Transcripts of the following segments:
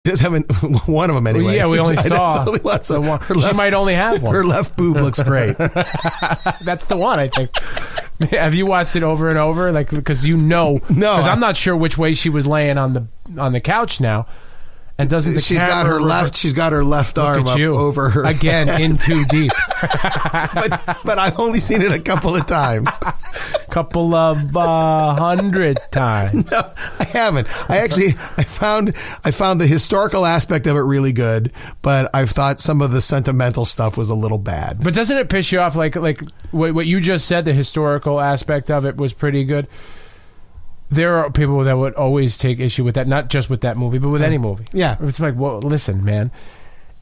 does have one of them anyway. Well, yeah, we only saw the one. So the one. She might only have one. Her left boob looks great. That's the one, I think. Have you watched it over and over? Like, because No, because I'm not sure which way she was laying on the couch now. And doesn't the she's camera got her left arm up over her again in too deep. but I've only seen it a couple of times. Couple of 100 times. No, I haven't. I found the historical aspect of it really good, but I've thought some of the sentimental stuff was a little bad. But doesn't it piss you off? Like what you just said, the historical aspect of it was pretty good. There are people that would always take issue with that, not just with that movie, but with any movie. Yeah. It's like, well, listen, man,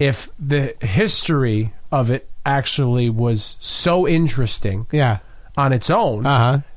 if the history of it actually was so interesting on its own,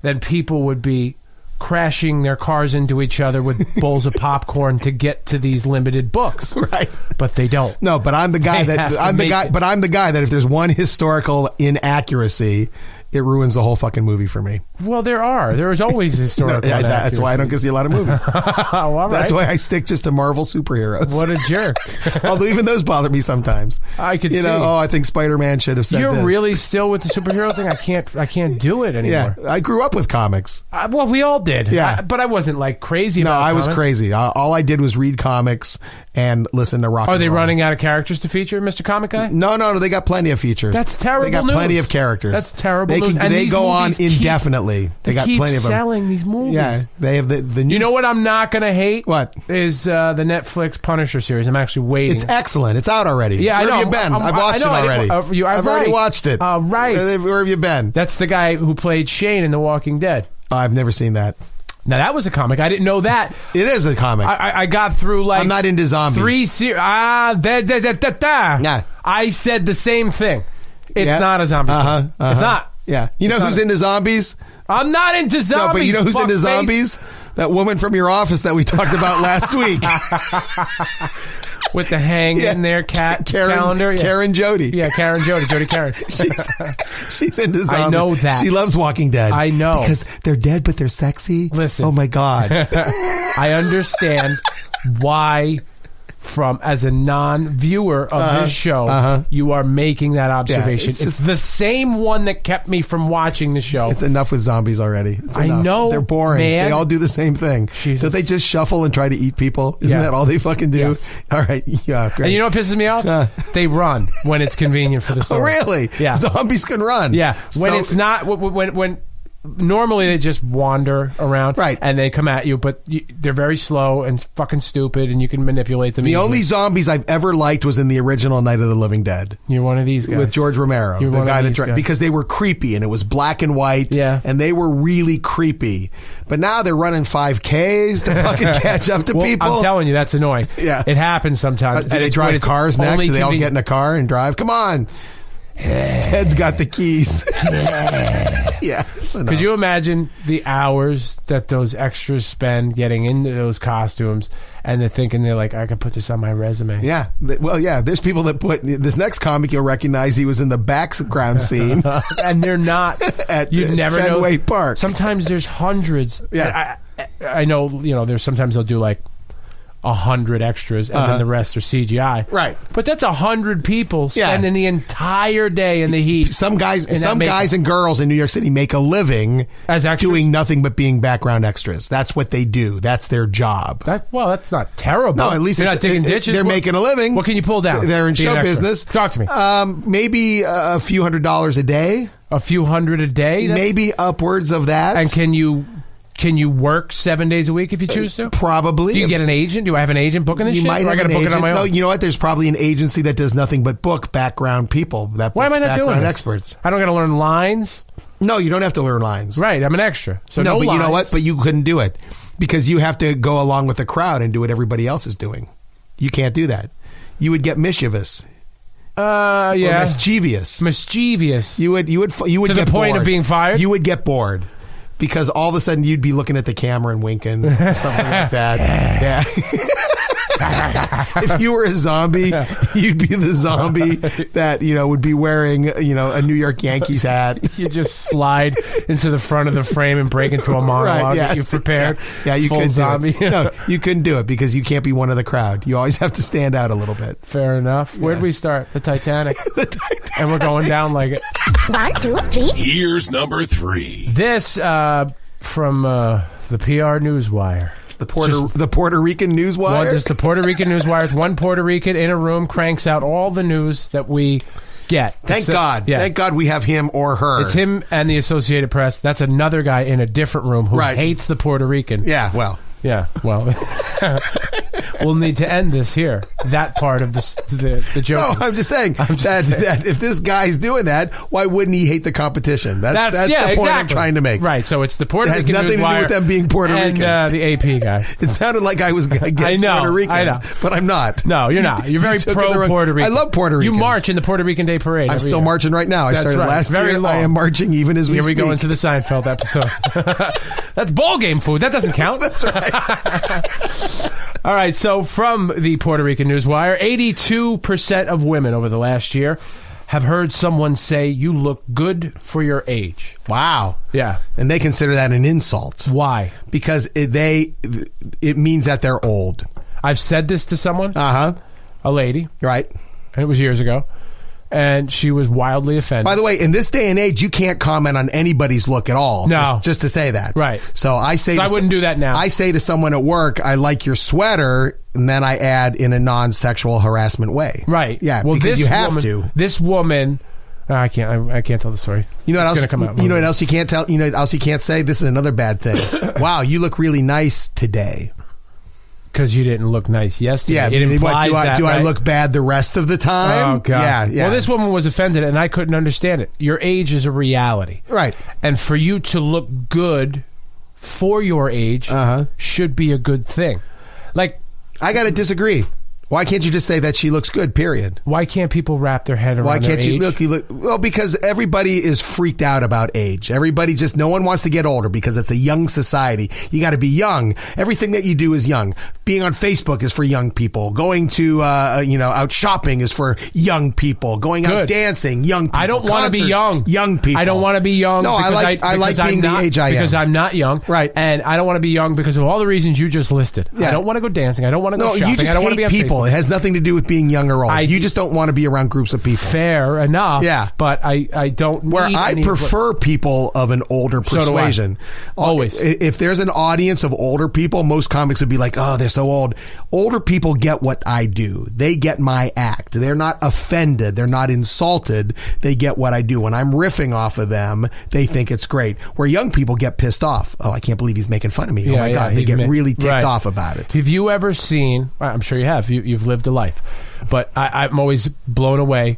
then people would be crashing their cars into each other with bowls of popcorn to get to these limited books. Right. But they don't. No, but I'm the guy that if there's one historical inaccuracy, it ruins the whole fucking movie for me. Well, there is always historical. That's why I don't go see a lot of movies. All right. That's why I stick just to Marvel superheroes. What a jerk! Although even those bother me sometimes. I could see. I think Spider-Man should have said You're this. really still with the superhero thing. I can't do it anymore. Yeah, I grew up with comics. Well, we all did. Yeah, but I wasn't like crazy. No, about I was comics. crazy. All I did was read comics and listen to rock. Are and they roll. running out of characters to feature, Mr. Comic Guy? No. They got plenty of features. That's terrible. They got news. plenty of characters. That's terrible. News. They go on indefinitely. They got keep plenty of them. selling these movies. Yeah, they have the new. You know what I'm not going to hate? What is the Netflix Punisher series? I'm actually waiting. It's excellent. It's out already. Yeah, Where I know. have you been? I've watched it already. I've already watched it. Right. Where have you been? That's the guy who played Shane in The Walking Dead. I've never seen that. Now, that was a comic. I didn't know that. It is a comic. I got through like... I'm not into zombies. 3 series. Yeah. I said the same thing. It's not a zombie. It's not. Yeah. You know who's into zombies? I'm not into zombies. No, but you know who's into zombies? That woman from your office that we talked about last week. With the hang in there calendar. Yeah. Karen Jody. Yeah, Karen Jody. Jody Karen. She's into zombies. I know that. She loves Walking Dead. I know. Because they're dead, but they're sexy. Listen. Oh, my God. I understand why... as a non-viewer of this show, you are making that observation. Yeah, it's the same one that kept me from watching the show. It's enough with zombies already. It's I enough. know, they're boring. man. They all do the same thing. Jesus. Don't they just shuffle and try to eat people? Isn't that all they fucking do? Yes. All right. Yeah. Great. And you know what pisses me off? They run when it's convenient for the story. Oh, really? Yeah. Zombies can run. Yeah. When it's not when. Normally they just wander around, right, and they come at you, but they're very slow and fucking stupid, and you can manipulate them. The easily. only zombies I've ever liked was in the original Night of the Living Dead. You're one of these guys with George Romero, You're the guy guys. because they were creepy and it was black and white, and they were really creepy. But now they're running 5Ks to fucking catch up to people. I'm telling you, that's annoying. Yeah, it happens sometimes. Do they drive cars next? Do they all get in a car and drive? Come on. Ted's got the keys. Yeah. Could you imagine the hours that those extras spend getting into those costumes, and they're thinking they're like, I could put this on my resume. Yeah. Well, yeah. There's people that put this next comic. You'll recognize he was in the background scene, and they're not. You'd never Fenway know. Park. Sometimes there's hundreds. Yeah. I know. There's sometimes they'll do like 100 extras, and then the rest are CGI. Right. But that's 100 people spending the entire day in the heat. Some guys and girls in New York City make a living as extras? Doing nothing but being background extras. That's what they do. That's their job. That's not terrible. No, at least they're not digging ditches. They're making a living. What can you pull down? They're in show business. Talk to me. Maybe a few $100s a day. A few hundred a day? Maybe upwards of that. And can you work 7 days a week if you choose to? Probably. Do you get an agent? Do I have an agent booking this shit? Might have or I got to book it on my own? No, you know what? There's probably an agency that does nothing but book background people. Why am I not doing this? Experts. I don't got to learn lines? No, you don't have to learn lines. Right, I'm an extra. So no but lines. You know what? But you couldn't do it because you have to go along with the crowd and do what everybody else is doing. You can't do that. You would get mischievous. Yeah. Or mischievous. You would to get the point bored. Of being fired? You would get bored. Because all of a sudden you'd be looking at the camera and winking or something like that. Yeah. If you were a zombie, you'd be the zombie that, would be wearing, a New York Yankees hat. You just slide into the front of the frame and break into a monologue that you prepared. Yeah, you Full could zombie. do it. No, you couldn't do it because you can't be one of the crowd. You always have to stand out a little bit. Fair enough. Yeah. Where'd we start? The Titanic. And we're going down like it. 1, 2, 3. Here's number 3. This from the PR Newswire. The Puerto Rican Newswire? Just the Puerto Rican Newswire. One Puerto Rican in a room cranks out all the news that we get. Thank God. Yeah. Thank God we have him or her. It's him and the Associated Press. That's another guy in a different room who hates the Puerto Rican. Yeah, well. We'll need to end this here. That part of the joke. No, I'm just saying that if this guy's doing that, why wouldn't he hate the competition? That's the point I'm trying to make. Right. So it's the Puerto Rican It has nothing to do with them being Puerto Rican. And the AP guy. It sounded like I was against Puerto Ricans, but I'm not. No, you're not. You're very pro Puerto Rican. I love Puerto Ricans. You march in the Puerto Rican Day Parade. I'm still marching right now. I started last year. Long. I am marching even as we speak. Here we go into the Seinfeld episode. That's ball game food. That doesn't count. That's right. All right, so from the Puerto Rican Newswire, 82% of women over the last year have heard someone say, "You look good for your age." Wow. Yeah. And they consider that an insult. Why? Because it means that they're old. I've said this to someone. Uh-huh. A lady. Right. And it was years ago. And she was wildly offended. By the way, in this day and age, you can't comment on anybody's look at all. No. Just to say that. Right. So I wouldn't do that now. I say to someone at work, "I like your sweater," and then I add in a non-sexual harassment way. Right. Yeah, well, because you have to. This woman... I can't tell the story. You know what else? You know what else you can't tell? You know what else you can't say? This is another bad thing. Wow, you look really nice today. Because you didn't look nice yesterday. Yeah, it implies do I look bad the rest of the time? Oh, God. Yeah. Well, this woman was offended, and I couldn't understand it. Your age is a reality. Right. And for you to look good for your age should be a good thing. Like, I got to disagree. Why can't you just say that she looks good, period? Why can't people wrap their head around Why can't their you age? look? Well, because everybody is freaked out about age. No one wants to get older because it's a young society. You got to be young. Everything that you do is young. Being on Facebook is for young people. Going to, out shopping is for young people. Going out dancing, young people. I don't want to be young. Young people. I don't want to be young. No, I like being the age I am. Because I'm not young. Right. And I don't want to be young because of all the reasons you just listed. Yeah. I don't want to go dancing. I don't want to go shopping. You just I don't want to be on people. Facebook. It has nothing to do with being young or old. You just don't want to be around groups of people. Fair enough. Yeah. But I don't need I prefer people of an older persuasion. So always. If there's an audience of older people, most comics would be like, "Oh, they're so old." Older people get what I do. They get my act. They're not offended. They're not insulted. They get what I do. When I'm riffing off of them, they think it's great. Where young people get pissed off. "Oh, I can't believe he's making fun of me." Oh my God. They get really ticked off about it. Have you ever seen, I'm sure you have, you've lived a life, but I'm always blown away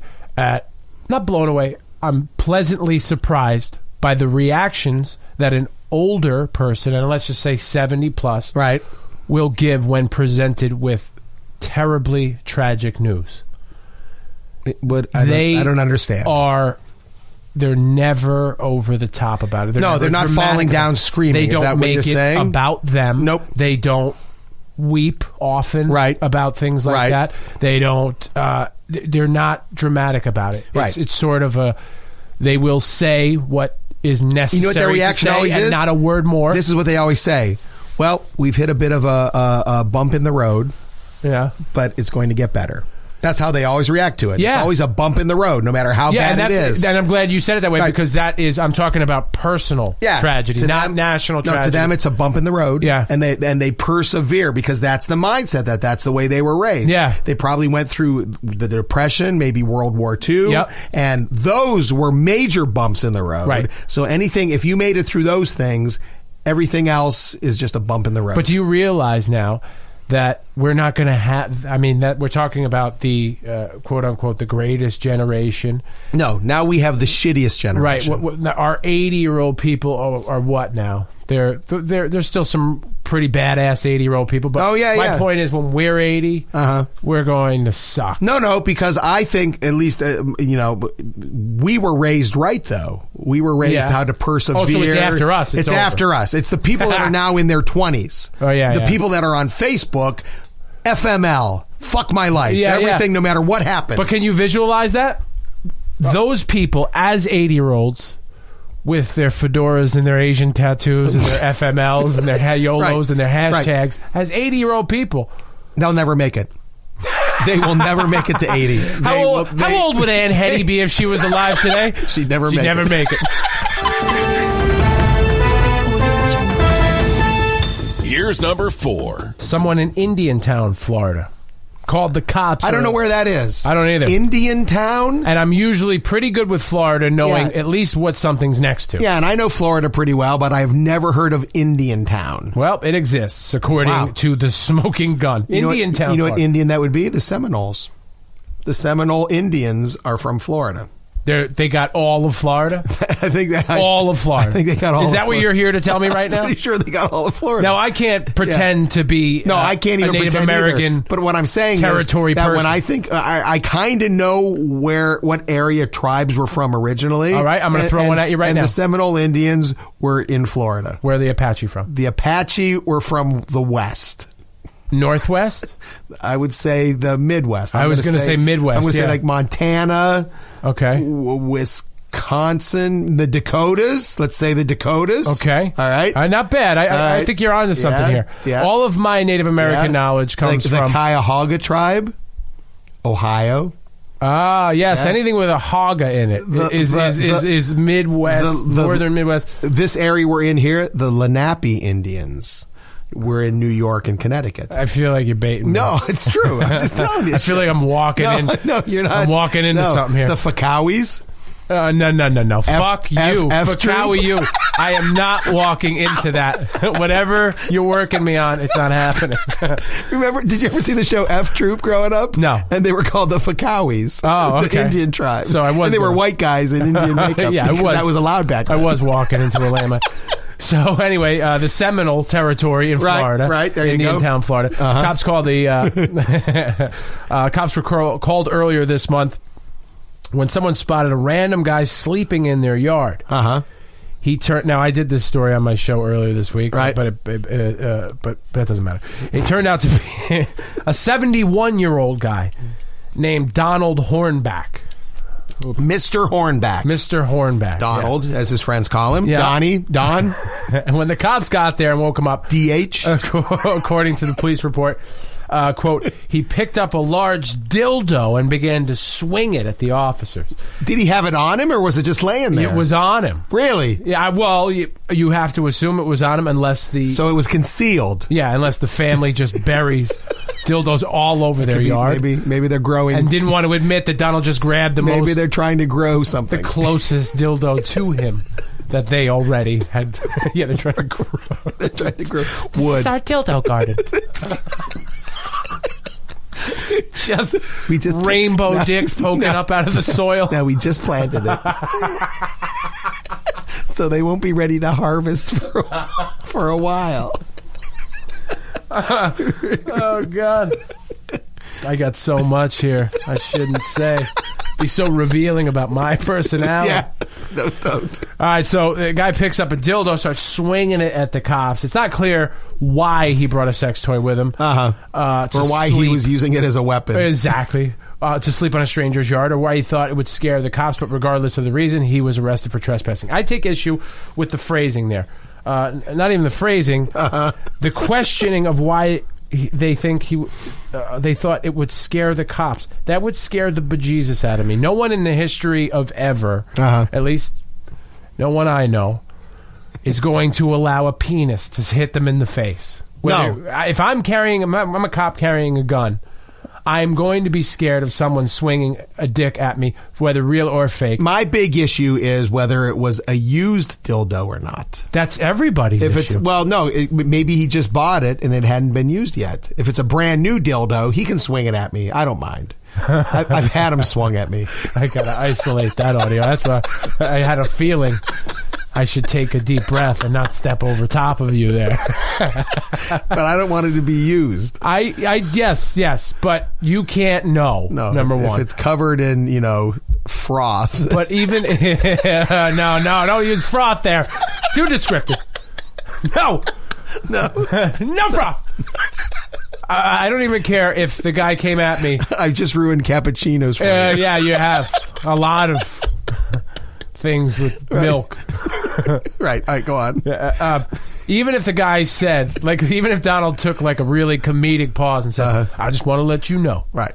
not blown away, I'm pleasantly surprised by the reactions that an older person, and let's just say 70 plus, right, will give when presented with terribly tragic news. I don't understand. They're never over the top about it. They're not falling down screaming. They don't Is that make what you're it saying? about them. Nope. They don't weep often about things like that. They don't. They're not dramatic about it. It's sort of they will say what is necessary. You know what their reaction to say always and is? Not a word more. This is what they always say. Well, we've hit a bit of a bump in the road. Yeah, but it's going to get better. That's how they always react to it. Yeah. It's always a bump in the road, no matter how bad it is. And I'm glad you said it that way because I'm talking about personal tragedy, not national tragedy. To them, it's a bump in the road. Yeah. And they persevere because that's the mindset that's the way they were raised. Yeah. They probably went through the Depression, maybe World War II. Yep. And those were major bumps in the road. Right. So if you made it through those things, everything else is just a bump in the road. But do you realize now that we're not going to have, that we're talking about the quote unquote the greatest generation. No, now we have the shittiest generation. Right. Our 80-year-old people are what now? There's still some pretty badass 80-year-old people. But my point is, when we're 80, we're going to suck. No, because I think at least we were raised right though. We were raised how to persevere. Oh, so it's after us. It's after us. It's the people that are now in their 20s. Oh yeah. The people that are on Facebook FML. Fuck my life. Everything, no matter what happens. But can you visualize that? Those people as 80-year-olds with their fedoras and their Asian tattoos and their FMLs and their YOLOs and their hashtags as 80-year-old people. They'll never make it. They will never make it to 80. How old would Ann Hetty be if she was alive today? She'd never make it. Here's number 4. Someone in Indiantown, Florida, called the cops. I don't know where that is. I don't either. Indiantown? And I'm usually pretty good with Florida, knowing at least what something's next to. Yeah, and I know Florida pretty well, but I've never heard of Indiantown. Well, it exists, according to the Smoking Gun. Indiantown. You know what Indian that would be? The Seminoles. The Seminole Indians are from Florida. They got all of Florida? I think that all of Florida. I think they got all. Is that what you're here to tell me right now? I'm pretty sure they got all of Florida. Now I can't pretend to be. No, I can't even Native pretend American. Either. But what I'm saying territory is that person. when I think I kind of know what area tribes were from originally. All right, I'm going to throw one at you right now. And the Seminole Indians were in Florida. Where are the Apache from? The Apache were from the West. Northwest? I would say the Midwest. I was going to say Midwest. I'm going to say like Montana. Okay. Wisconsin, the Dakotas. Let's say the Dakotas. Okay. All right. Not bad. I think you're on to something here. Yeah. All of my Native American knowledge comes from... The Cuyahoga tribe, Ohio. Ah, yes. Yeah. Anything with a Haga in it is Midwest, northern Midwest. This area we're in here, the Lenape Indians. We're in New York and Connecticut. I feel like you're baiting me. No, it's true. I'm just telling you. I feel like I'm walking in. No, you're not. I'm walking into something here. The Fakawis. No. Fuck you. Fakawi you. I am not walking into that. Whatever you're working me on, it's not happening. Remember, did you ever see the show F Troop growing up? No. And they were called the Fakawis. Oh, okay. The Indian tribe. So I was. And they were white guys in Indian makeup. Yeah, that was allowed back then. I was walking into a landmine. So anyway, the Seminole territory in Florida, right there, Indiantown, Florida. Cops called cops were called earlier this month when someone spotted a random guy sleeping in their yard. He turned. Now I did this story on my show earlier this week, right? But that doesn't matter. It turned out to be a 71-year-old guy named Donald Hornback. Mr. Hornback. Mr. Hornback. Donald, as his friends call him. Yeah. Donnie. Don. And when the cops got there and woke him up... DH. According to the police report, quote, he picked up a large dildo and began to swing it at the officers. Did he have it on him or was it just laying there? It was on him. Really? Yeah, well, you have to assume it was on him unless the... So it was concealed. Yeah, unless the family just buries dildos all over their yard. Maybe they're growing... And didn't want to admit that Donald just grabbed the Maybe they're trying to grow something. The closest dildo to him that they already had... Yeah, they're trying to grow. They're trying to grow This wood. is our dildo garden. just rainbow dicks poking up out of the soil. No, we just planted it. So they won't be ready to harvest for a while. Oh, God. I got so much here I shouldn't say. Be so revealing about my personality. Yeah. Don't. All right, so the guy picks up a dildo, starts swinging it at the cops. It's not clear why he brought a sex toy with him. Or why he was using it as a weapon. Exactly. To sleep on a stranger's yard, or why he thought it would scare the cops. But regardless of the reason, he was arrested for trespassing. I take issue with the phrasing there. Not even the phrasing. The questioning of why they think they thought it would scare the cops. That would scare the bejesus out of me. No one in the history of ever, at least no one I know, is going to allow a penis to hit them in the face. If I'm a cop carrying a gun, I'm going to be scared of someone swinging a dick at me, whether real or fake. My big issue is whether it was a used dildo or not. That's everybody's issue. Maybe he just bought it and it hadn't been used yet. If it's a brand new dildo, he can swing it at me. I don't mind. I've had him swung at me. I gotta isolate that audio. I had a feeling I should take a deep breath and not step over top of you there. But I don't want it to be used. Yes, but you can't know. No, number one, if it's covered in froth. But even no, don't use froth there. Too descriptive. No froth. I don't even care if the guy came at me. I've just ruined cappuccinos for you. Yeah, you have a lot of things with milk. Right. All right, go on. Even if the guy said, like, even if Donald took like a really comedic pause and said, I just want to let you know. Right.